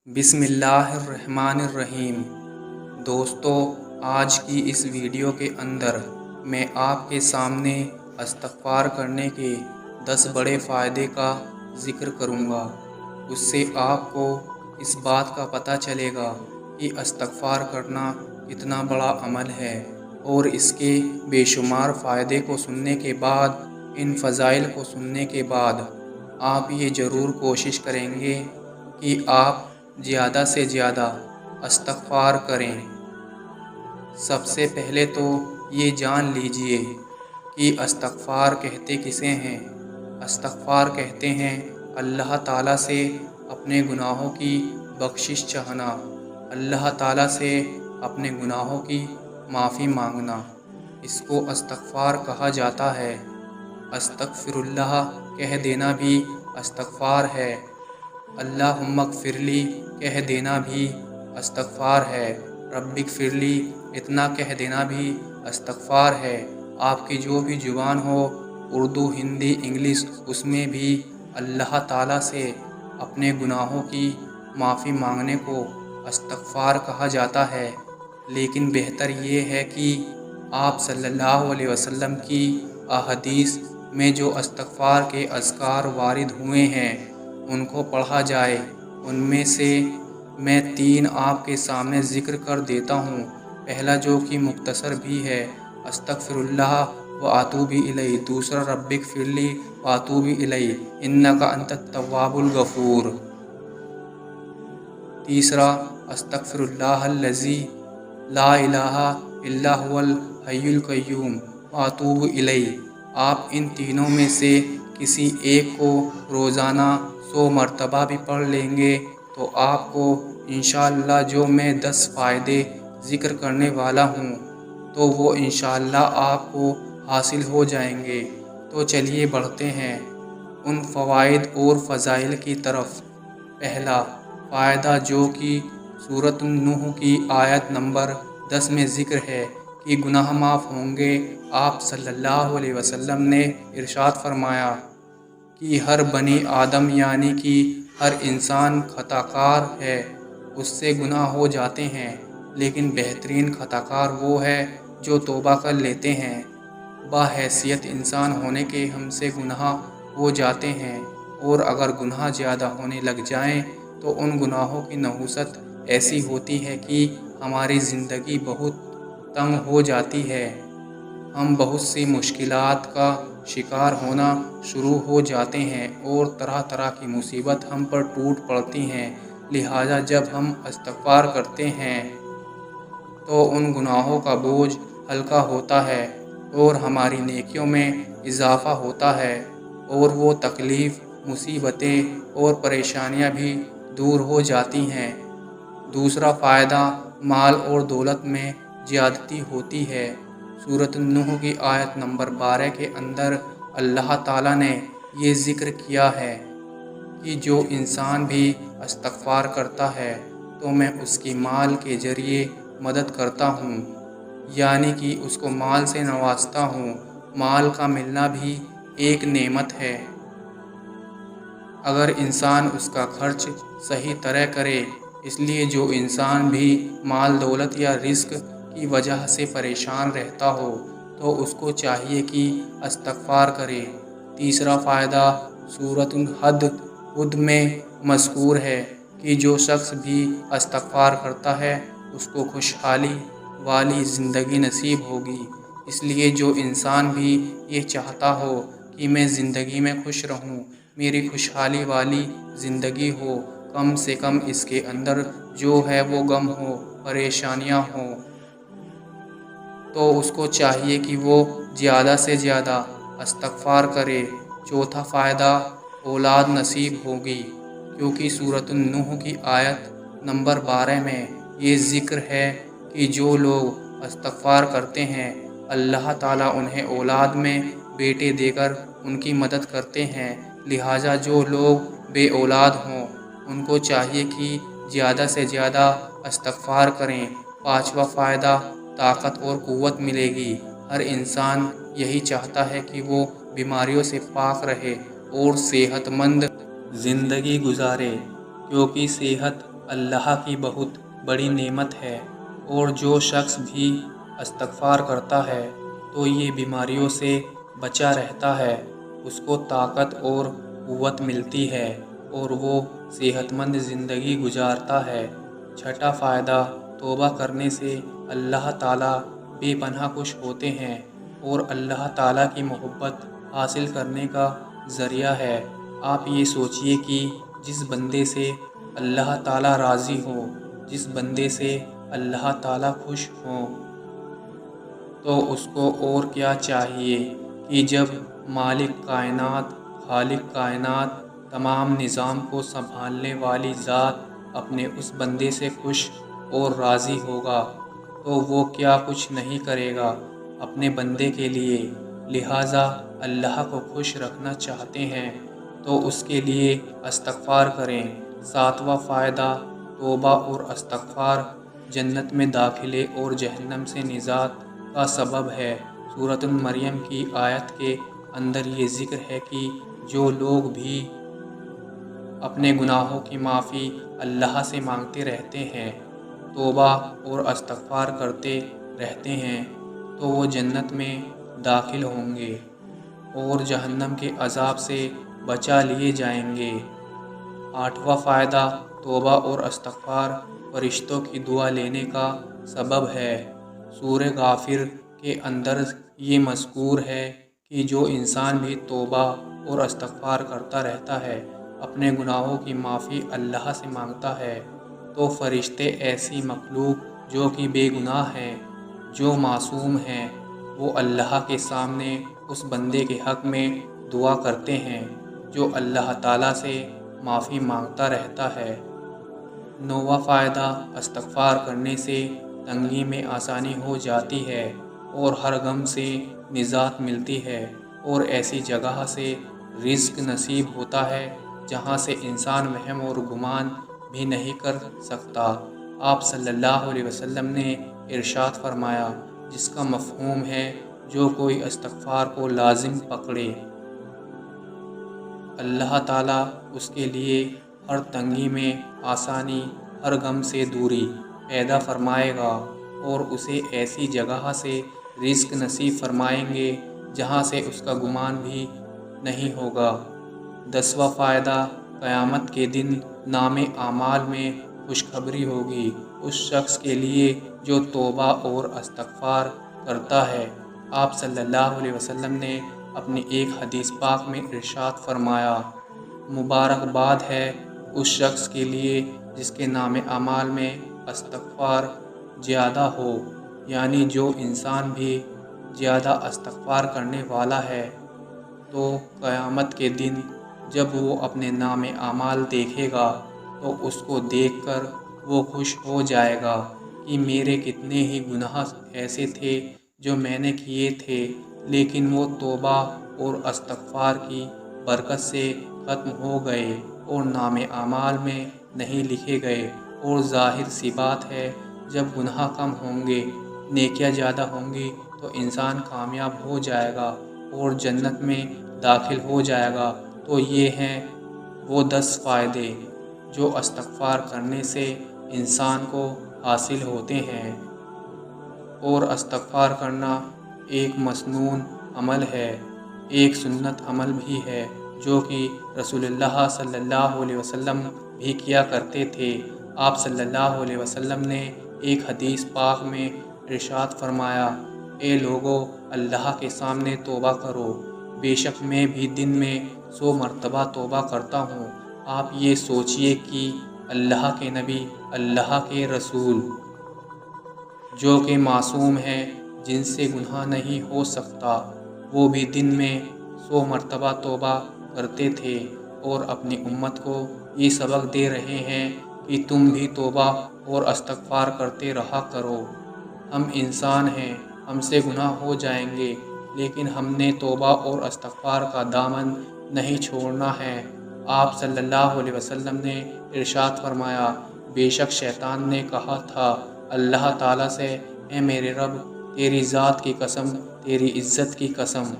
बिस्मिल्लाहिर्रहमानिर्रहीम। दोस्तों, आज की इस वीडियो के अंदर मैं आपके सामने इस्तग़फ़ार करने के 10 बड़े फ़ायदे का ज़िक्र करूँगा। उससे आपको इस बात का पता चलेगा कि इस्तग़फ़ार करना कितना बड़ा अमल है और इसके बेशुमार फ़ायदे को सुनने के बाद, इन फ़ज़ाइल को सुनने के बाद आप ये ज़रूर कोशिश करेंगे कि आप ज़्यादा से ज़्यादा इस्तग़फ़ार करें। सबसे पहले तो ये जान लीजिए कि इस्तग़फ़ार कहते किसे हैं। इस्तग़फ़ार कहते हैं अल्लाह ताला से अपने गुनाहों की बख्शिश चाहना, अल्लाह ताला से अपने गुनाहों की माफ़ी मांगना। इसको इस्तग़फ़ार कहा जाता है। अस्तग़फ़िरुल्लाह कह देना भी इस्तग़फ़ार है। अल्लाहुम्मग़फ़िरली कह देना भी इस्तग़फ़ार है। रब्बिग़फ़िरली इतना कह देना भी इस्तग़फ़ार है। आपकी जो भी ज़ुबान हो, उर्दू, हिंदी, इंग्लिश, उसमें भी अल्लाह ताला से अपने गुनाहों की माफ़ी मांगने को इस्तग़फ़ार कहा जाता है। लेकिन बेहतर ये है कि आप सल्लल्लाहु अलैहि वसल्लम की अहादीस में जो इस्तग़फ़ार के अज़कार वारिद हुए हैं उनको पढ़ा जाए। उनमें से मैं 3 आपके सामने ज़िक्र कर देता हूँ। पहला जो कि मुख्तसर भी है, अस्तग़फ़िरुल्लाह व अतूबु इलैहि। दूसरा, रब्बिग़फ़िरली व अतूबु इलैहि इन्नका अंतत तव्वाबुल गफ़ूर। तीसरा, अस्तग़फ़िरुल्लाहल्लज़ी ला इलाहा इल्ला हुवल हय्युल क़य्यूम व अतूबु इलैहि। आप इन तीनों में से किसी एक को रोज़ाना 100 मरतबा भी पढ़ लेंगे तो आपको इंशाअल्लाह जो मैं 10 फ़ायदे ज़िक्र करने वाला हूँ तो वो इंशाअल्लाह आपको हासिल हो जाएंगे। तो चलिए बढ़ते हैं उन फ़वाइद और फ़ज़ाइल की तरफ। पहला फ़ायदा जो कि सूरत नूह की आयत नंबर 10 में ज़िक्र है कि गुनाह माफ़ होंगे। आप सल्लल्लाहु अलैहि वसल्लम ने इरशाद फरमाया कि हर बनी आदम यानी कि हर इंसान खताकार है, उससे गुनाह हो जाते हैं, लेकिन बेहतरीन खताकार वो है जो तौबा कर लेते हैं। बाहैसियत इंसान होने के हमसे गुनाह हो जाते हैं और अगर गुनाह ज़्यादा होने लग जाएं तो उन गुनाहों की नहुसत ऐसी होती है कि हमारी ज़िंदगी बहुत तंग हो जाती है। हम बहुत सी मुश्किलात का शिकार होना शुरू हो जाते हैं और तरह तरह की मुसीबत हम पर टूट पड़ती हैं। लिहाजा जब हम इस्तग़फ़ार करते हैं तो उन गुनाहों का बोझ हल्का होता है और हमारी नेकियों में इजाफ़ा होता है और वो तकलीफ़, मुसीबतें और परेशानियां भी दूर हो जाती हैं। दूसरा फ़ायदा, माल और दौलत में ज़्यादती होती है। सूरत नूह की आयत नंबर 12 के अंदर अल्लाह ताला ने ये ज़िक्र किया है कि जो इंसान भी इस्तग़फ़ार करता है तो मैं उसकी माल के ज़रिए मदद करता हूँ, यानी कि उसको माल से नवाजता हूँ। माल का मिलना भी एक नेमत है अगर इंसान उसका खर्च सही तरह करे। इसलिए जो इंसान भी माल दौलत या रिज़्क़ की वजह से परेशान रहता हो तो उसको चाहिए कि इस्तग़फ़ार करे। तीसरा फ़ायदा सूरतुल हुद में मज़कूर है कि जो शख्स भी इस्तग़फ़ार करता है उसको खुशहाली वाली ज़िंदगी नसीब होगी। इसलिए जो इंसान भी ये चाहता हो कि मैं ज़िंदगी में खुश रहूं, मेरी खुशहाली वाली ज़िंदगी हो, कम से कम इसके अंदर जो है वो गम हो, परेशानियां हो, तो उसको चाहिए कि वो ज़्यादा से ज़्यादा इस्तग़फ़ार करे। चौथा फ़ायदा, औलाद नसीब होगी, क्योंकि सूरत नूह की आयत नंबर 12 में ये ज़िक्र है कि जो लोग इस्तग़फ़ार करते हैं अल्लाह ताला उन्हें औलाद में बेटे देकर उनकी मदद करते हैं। लिहाजा जो लोग बे औलाद हों उनको चाहिए कि ज़्यादा से ज़्यादा इस्तग़फ़ार करें। पाँचवा फ़ायदा, ताकत और क़ुव्वत मिलेगी। हर इंसान यही चाहता है कि वो बीमारियों से पाक रहे और सेहतमंद ज़िंदगी गुजारे, क्योंकि सेहत اللہ کی بہت بڑی نعمت ہے، اور جو شخص بھی استغفار کرتا ہے تو یہ بیماریوں سے بچا رہتا ہے، اس کو طاقت اور قوت ملتی ہے اور وہ صحت مند زندگی گزارتا ہے۔ چھٹا فائدہ، توبہ کرنے سے اللہ تعالیٰ بے پناہ خوش ہوتے ہیں اور اللہ تعالیٰ کی محبت حاصل کرنے کا ذریعہ ہے۔ آپ یہ سوچئے کہ جس بندے سے اللہ تعالیٰ راضی ہو، جس بندے سے اللہ تعالیٰ خوش ہوں، تو اس کو اور کیا چاہیے کہ جب مالک کائنات، خالق کائنات، تمام نظام کو سنبھالنے والی ذات اپنے اس بندے سے خوش اور راضی ہوگا تو وہ کیا کچھ نہیں کرے گا اپنے بندے کے لیے۔ لہٰذا اللہ کو خوش رکھنا چاہتے ہیں تو اس کے لیے استغفار کریں۔ ساتواں فائدہ، توبہ اور استغفار جنت میں داخلے اور جہنم سے نجات کا سبب ہے۔ سورۃ مریم کی آیت کے اندر یہ ذکر ہے کہ جو لوگ بھی اپنے گناہوں کی معافی اللہ سے مانگتے رہتے ہیں، توبہ اور استغفار کرتے رہتے ہیں، تو وہ جنت میں داخل ہوں گے اور جہنم کے عذاب سے بچا لیے جائیں گے۔ آٹھواں فائدہ، توبہ اور استغفار فرشتوں کی دعا لینے کا سبب ہے۔ سورہ غافر کے اندر یہ مذکور ہے کہ جو انسان بھی توبہ اور استغفار کرتا رہتا ہے، اپنے گناہوں کی معافی اللہ سے مانگتا ہے، تو فرشتے، ایسی مخلوق جو کہ بے گناہ ہیں، جو معصوم ہیں، وہ اللہ کے سامنے اس بندے کے حق میں دعا کرتے ہیں جو اللہ تعالیٰ سے معافی مانگتا رہتا ہے۔ نوواں فائدہ، استغفار کرنے سے تنگی میں آسانی ہو جاتی ہے اور ہر غم سے نجات ملتی ہے، اور ایسی جگہ سے رزق نصیب ہوتا ہے جہاں سے انسان وہم اور گمان بھی نہیں کر سکتا۔ آپ صلی اللہ علیہ وسلم نے ارشاد فرمایا، جس کا مفہوم ہے جو کوئی استغفار کو لازم پکڑے، اللہ تعالیٰ اس کے لیے ہر تنگی میں آسانی، ہر غم سے دوری پیدا فرمائے گا اور اسے ایسی جگہ سے رزق نصیب فرمائیں گے جہاں سے اس کا گمان بھی نہیں ہوگا۔ 10واں فائدہ، قیامت کے دن نامے اعمال میں خوشخبری ہوگی اس شخص کے لیے جو توبہ اور استغفار کرتا ہے۔ آپ صلی اللہ علیہ وسلم نے اپنی ایک حدیث پاک میں ارشاد فرمایا، مبارکباد ہے اس شخص کے لیے جس کے نام اعمال میں استغفار زیادہ ہو، یعنی جو انسان بھی زیادہ استغفار کرنے والا ہے تو قیامت کے دن جب وہ اپنے نام اعمال دیکھے گا تو اس کو دیکھ کر وہ خوش ہو جائے گا کہ میرے کتنے ہی گناہ ایسے تھے جو میں نے کیے تھے، لیکن وہ توبہ اور استغفار کی برکت سے ختم ہو گئے اور نام اعمال میں نہیں لکھے گئے۔ اور ظاہر سی بات ہے، جب گناہ کم ہوں گے، نیکیاں زیادہ ہوں گی تو انسان کامیاب ہو جائے گا اور جنت میں داخل ہو جائے گا۔ تو یہ ہیں وہ 10 فائدے جو استغفار کرنے سے انسان کو حاصل ہوتے ہیں۔ اور استغفار کرنا ایک مسنون عمل ہے، ایک سنت عمل بھی ہے جو کہ رسول اللہ صلی اللہ علیہ وسلم بھی کیا کرتے تھے۔ آپ صلی اللہ علیہ وسلم نے ایک حدیث پاک میں ارشاد فرمایا، اے لوگو، اللہ کے سامنے توبہ کرو، بے شک میں بھی دن میں 100 مرتبہ توبہ کرتا ہوں۔ آپ یہ سوچئے کہ اللہ کے نبی، اللہ کے رسول جو کہ معصوم ہیں، جن سے گناہ نہیں ہو سکتا، وہ بھی دن میں 100 مرتبہ توبہ کرتے تھے اور اپنی امت کو یہ سبق دے رہے ہیں کہ تم بھی توبہ اور استغفار کرتے رہا کرو۔ ہم انسان ہیں، ہم سے گناہ ہو جائیں گے، لیکن ہم نے توبہ اور استغفار کا دامن نہیں چھوڑنا ہے۔ آپ صلی اللہ علیہ وسلم نے ارشاد فرمایا، بے شک شیطان نے کہا تھا اللہ تعالیٰ سے، اے میرے رب، تیری ذات کی قسم، تیری عزت کی قسم،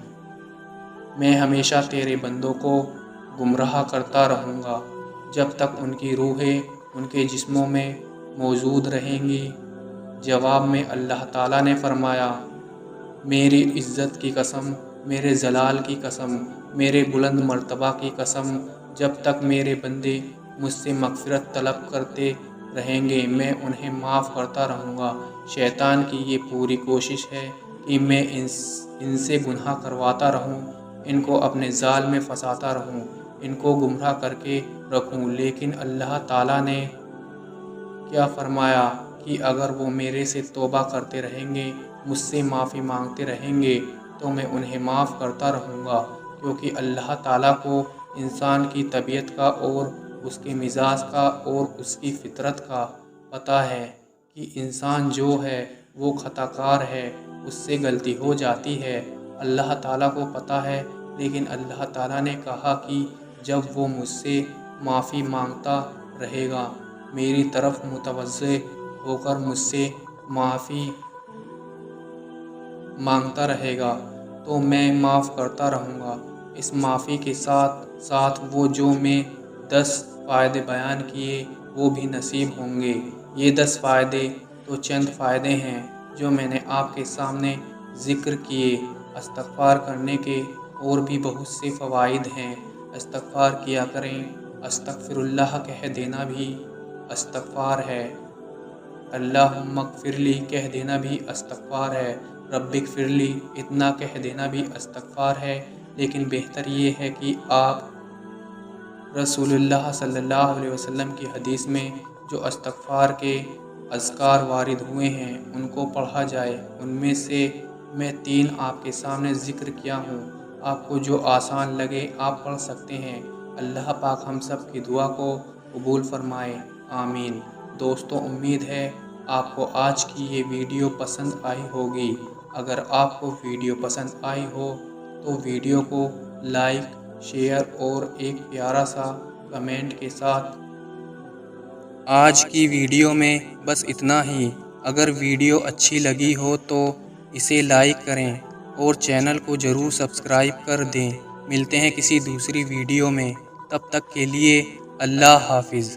میں ہمیشہ تیرے بندوں کو گمراہ کرتا رہوں گا جب تک ان کی روحیں उनके जिस्मों में मौजूद रहेंगी। जवाब में अल्लाह ताला ने फरमाया, मेरी इज़्ज़त की कसम, मेरे जलाल की कसम, मेरे बुलंद मर्तबा की कसम, जब तक मेरे बंदे मुझसे मग़फ़िरत तलब करते रहेंगे मैं उन्हें माफ़ करता रहूँगा। शैतान की ये पूरी कोशिश है कि मैं इनसे गुनाह करवाता रहूँ, इनको अपने जाल में फंसाता रहूँ, इनको गुमराह करके रखूँ। लेकिन अल्लाह ताला ने क्या फरमाया कि अगर वो मेरे से तौबा करते रहेंगे, मुझसे माफ़ी मांगते रहेंगे, तो मैं उन्हें माफ़ करता रहूँगा। क्योंकि अल्लाह ताला को इंसान की तबीयत का और उसके मिजाज का और उसकी फ़ितरत का पता है कि इंसान जो है वो ख़ताकार है, उससे गलती हो जाती है। अल्लाह ताला को पता है, लेकिन अल्लाह ताला ने कहा कि जब वो मुझसे माफ़ी मांगता रहेगा, मेरी तरफ मुतवज्जे होकर मुझसे माफ़ी मांगता रहेगा, तो मैं माफ़ करता रहूँगा। इस माफ़ी के साथ साथ वो जो मैं 10 फ़ायदे बयान किए वो भी नसीब होंगे। ये 10 फ़ायदे तो चंद फ़ायदे हैं जो मैंने आपके सामने ज़िक्र किए। इस्तिग़फ़ार करने के और भी बहुत से फ़वाइद हैं। इस्तिग़फ़ार किया करें। अस्तग़फ़िरुल्लाह कह देना भी इस्तिग़फ़ार है। अल्लाहुम्मा ग़फ़िरली कह देना भी इस्तिग़फ़ार है। रब्बिग़फ़िरली इतना कह देना भी इस्तिग़फ़ार है। लेकिन बेहतर ये है कि आप रसूलुल्लाह सल्लल्लाहु अलैहि वसल्लम की हदीस में जो इस्तिग़फ़ार के अज़कार वारिद हुए हैं उनको पढ़ा जाए। उनमें से मैं 3 आपके सामने ज़िक्र किया हूँ। आपको जो आसान लगे आप पढ़ सकते हैं। अल्लाह पाक हम सब की दुआ को कबूल फ़रमाए, आमीन। दोस्तों, उम्मीद है आपको आज की ये वीडियो पसंद आई होगी। अगर आपको वीडियो पसंद आई हो तो वीडियो को लाइक, शेयर और एक प्यारा सा कमेंट के साथ। आज की वीडियो में बस इतना ही। अगर वीडियो अच्छी लगी हो तो इसे लाइक करें और चैनल को ज़रूर सब्सक्राइब कर दें। मिलते हैं किसी दूसरी वीडियो में, तब तक के लिए अल्लाह हाफ़िज़।